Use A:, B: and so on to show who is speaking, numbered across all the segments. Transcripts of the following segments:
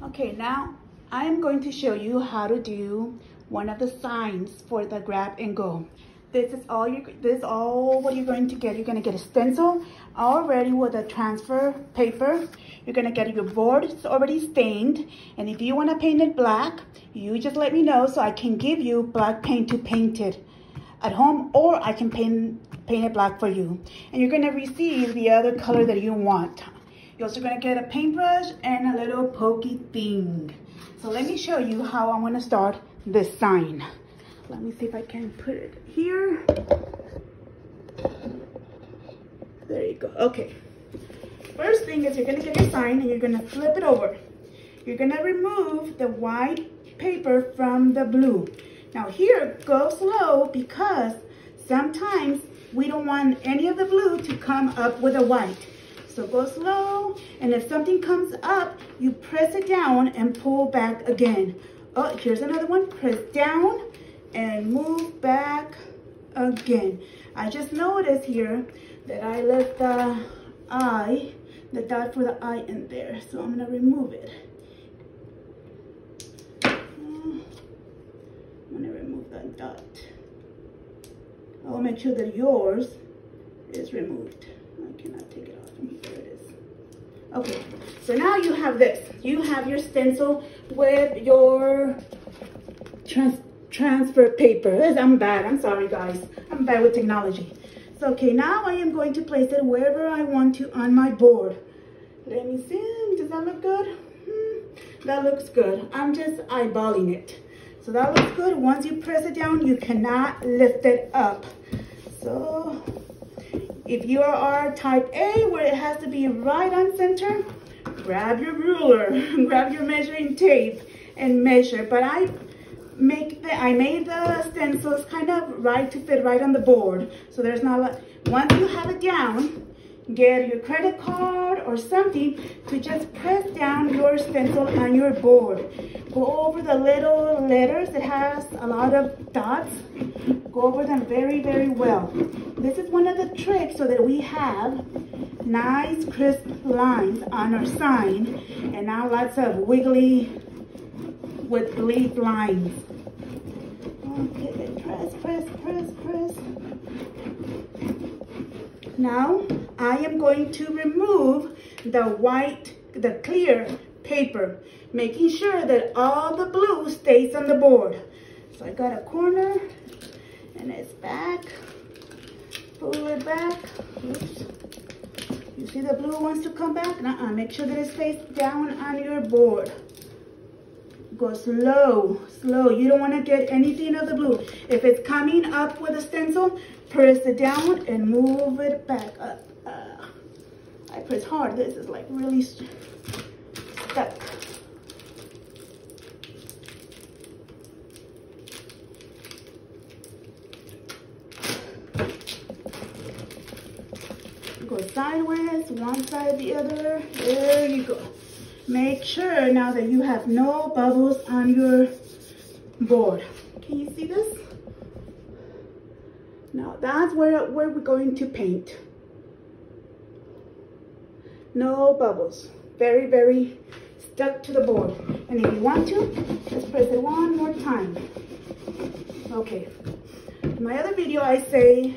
A: Okay, now I'm going to show you how to do one of the signs for the grab and go. This is all what you're going to get. You're going to get a stencil already with a transfer paper. You're going to get your board. It's already stained. And if you want to paint it black, you just let me know so I can give you black paint to paint it at home, or I can paint it black for you. And you're going to receive the other color that you want. You're also going to get a paintbrush and a little pokey thing. So let me show you how I'm going to start this sign. Let me see if I can put it here. There you go. Okay. First thing is you're going to get your sign and you're going to flip it over. You're going to remove the white paper from the blue. Now here, go slow because sometimes we don't want any of the blue to come up with the white. So go slow, and if something comes up, you press it down and pull back again. Oh, here's another one. Press down and move back again. I just noticed here that I left the eye, the dot for the eye in there. So I'm gonna remove it. I'm gonna remove that dot. I'll make sure that yours is removed. I cannot take it off. There it is. Okay, so now you have this. You have your stencil with your transfer paper. I'm bad. I'm sorry, guys. I'm bad with technology. So, okay, now I am going to place it wherever I want to on my board. Let me see. Does that look good? That looks good. I'm just eyeballing it. So that looks good. Once you press it down, you cannot lift it up. So if you are type A, where it has to be right on center, grab your ruler, grab your measuring tape and measure. But I made the stencils kind of right to fit right on the board. So there's not a lot. Once you have it down, get your credit card or something to just press down your stencil on your board. Go over the little letters. It has a lot of dots. Go over them very, very well. This is one of the tricks so that we have nice crisp lines on our sign and not lots of wiggly with bleed lines. Okay, press, press, press, press. Now I am going to remove the clear paper, making sure that all the blue stays on the board. So I got a corner and it's back. Pull it back. Oops. You see the blue wants to come back? Make sure that it stays down on your board. Go slow, slow. You don't want to get anything of the blue. If it's coming up with a stencil, press it down and move it back up. I press hard. This is like really stuck. Go sideways, one side, the other. There you go. Make sure now that you have no bubbles on your board. Can you see this? Now that's where we're going to paint. No bubbles. Very, very stuck to the board. And if you want to, just press it one more time. Okay. In my other video, I say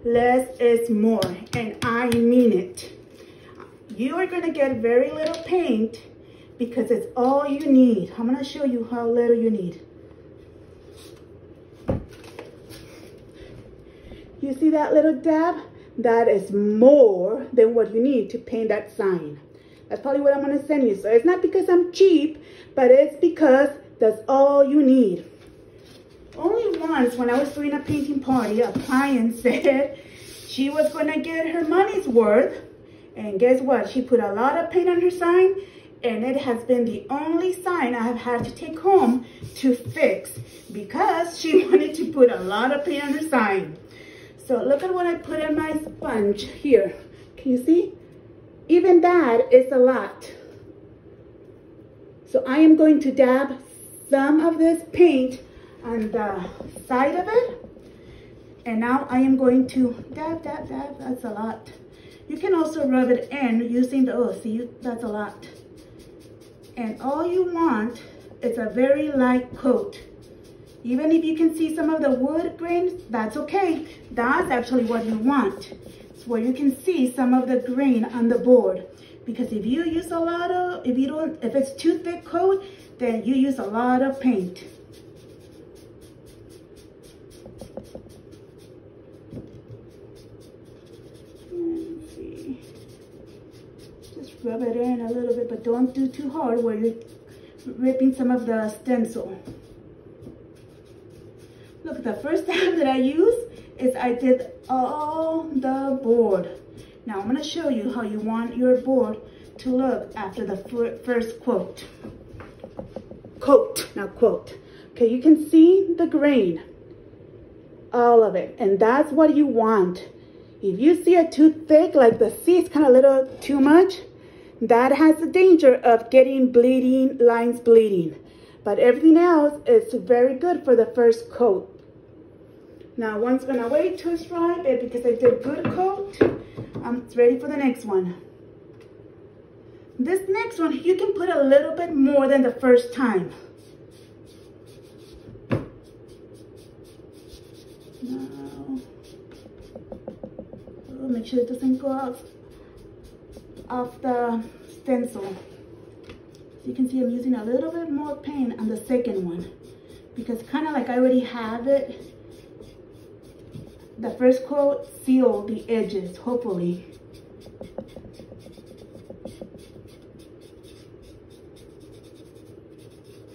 A: less is more, and I mean it. You are going to get very little paint because it's all you need. I'm going to show you how little you need. You see that little dab? That is more than what you need to paint that sign. That's probably what I'm going to send you. So it's not because I'm cheap, but it's because that's all you need. Only once when I was doing a painting party, a client said she was going to get her money's worth. And guess what? She put a lot of paint on her sign, and it has been the only sign I have had to take home to fix because she wanted to put a lot of paint on her sign. So look at what I put in my sponge here. Can you see? Even that is a lot. So I am going to dab some of this paint on the side of it. And now I am going to dab, dab, dab. That's a lot. You can also rub it in using the, oh, see, that's a lot. And all you want is a very light coat. Even if you can see some of the wood grain, that's okay. That's actually what you want. It's where you can see some of the grain on the board. Because if you use a lot of, if it's too thick coat, then you use a lot of paint. Let's see. Just rub it in a little bit, but don't do too hard where you're ripping some of the stencil. Look, the first time that I used is I did all the board. Now I'm going to show you how you want your board to look after the first coat. Okay, you can see the grain, all of it, and that's what you want. If you see it too thick, like the C is kind of a little too much, that has the danger of getting bleeding, lines bleeding. But everything else is very good for the first coat. Now one's gonna wait to stripe it because I did good coat. I'm ready for the next one. This next one, you can put a little bit more than the first time. Now, make sure it doesn't go off the stencil. So you can see I'm using a little bit more paint on the second one because kind of like I already have it. The first coat sealed the edges, hopefully.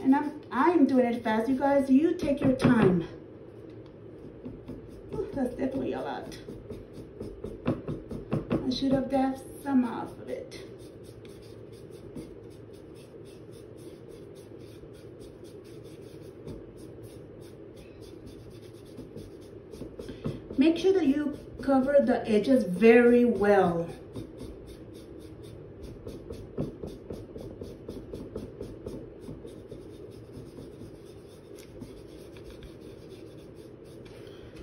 A: And I'm doing it fast, you guys. You take your time. Ooh, that's definitely a lot. I should have dabbed some off of it. Make sure that you cover the edges very well.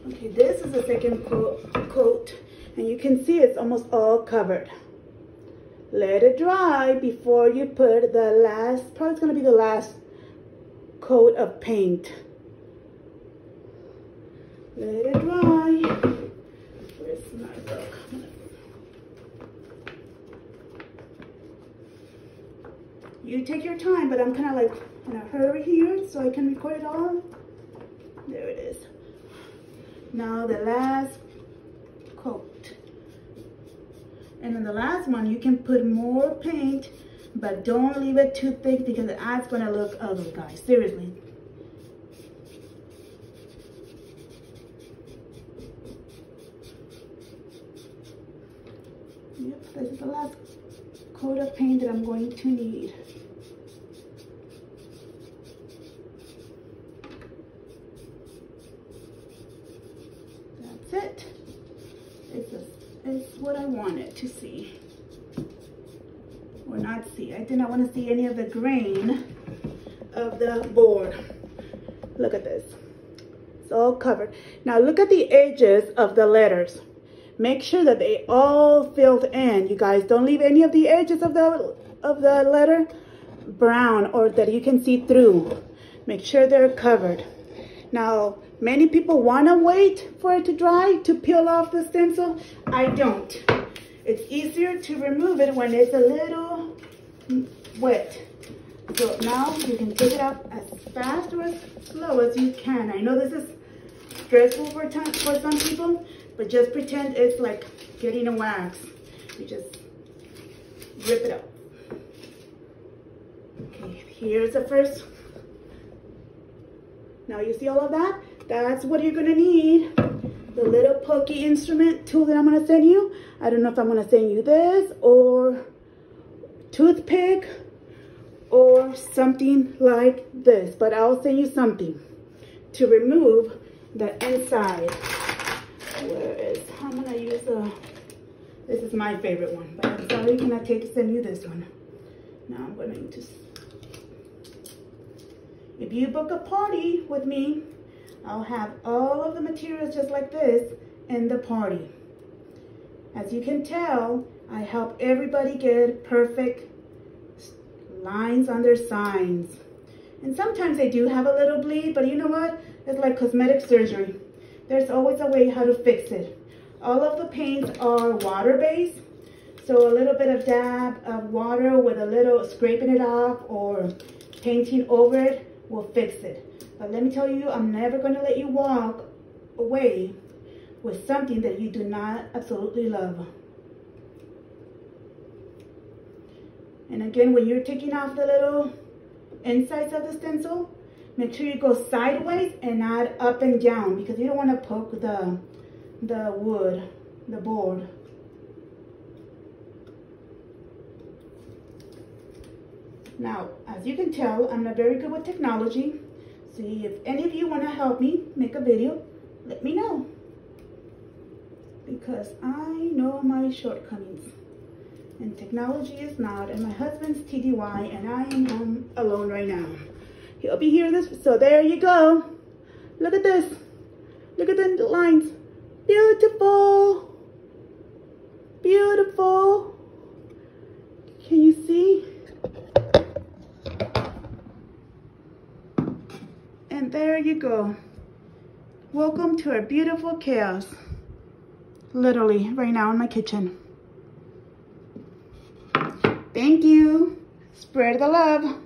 A: Okay, this is the second coat, and you can see it's almost all covered. Let it dry before you put the last, probably going to be the last coat of paint. Let it dry. Where's my book? You take your time, but I'm kind of like in a hurry here so I can record it all. There it is. Now the last coat. And then the last one, you can put more paint, but don't leave it too thick because that's going to look ugly, guys. Seriously. Yep, this is the last coat of paint that I'm going to need. That's it. It's what I wanted to see. Or not see. I did not want to see any of the grain of the board. Look at this. It's all covered. Now look at the edges of the letters. Make sure that they all filled in. You guys, don't leave any of the edges of the letter brown or that you can see through. Make sure they're covered. Now, many people want to wait for it to dry to peel off the stencil. I don't. It's easier to remove it when it's a little wet. So now you can take it out as fast or as slow as you can. I know this is stressful for some people, but just pretend it's like getting a wax. You just rip it up. Okay, here's the first. Now you see all of that? That's what you're gonna need. The little pokey instrument tool that I'm gonna send you. I don't know if I'm gonna send you this or toothpick or something like this, but I'll send you something to remove the inside. Where is, I'm gonna use this is my favorite one, but I'm sorry, can I send you this one? Now I'm going to, if you book a party with me, I'll have all of the materials just like this in the party. As you can tell, I help everybody get perfect lines on their signs. And sometimes they do have a little bleed, but you know what? It's like cosmetic surgery. There's always a way how to fix it. All of the paints are water-based, so a little bit of dab of water with a little scraping it off or painting over it will fix it. But let me tell you, I'm never going to let you walk away with something that you do not absolutely love. And again, when you're taking off the little insides of the stencil, make sure you go sideways and not up and down, because you don't want to poke the wood, the board. Now, as you can tell, I'm not very good with technology. So if any of you want to help me make a video, let me know, because I know my shortcomings. And technology is not, and my husband's TDY, and I am home alone right now. He'll be here so there you go. Look at this. Look at the lines. Beautiful. Beautiful. Can you see? And there you go. Welcome to our beautiful chaos. Literally, right now in my kitchen. Thank you. Spread the love.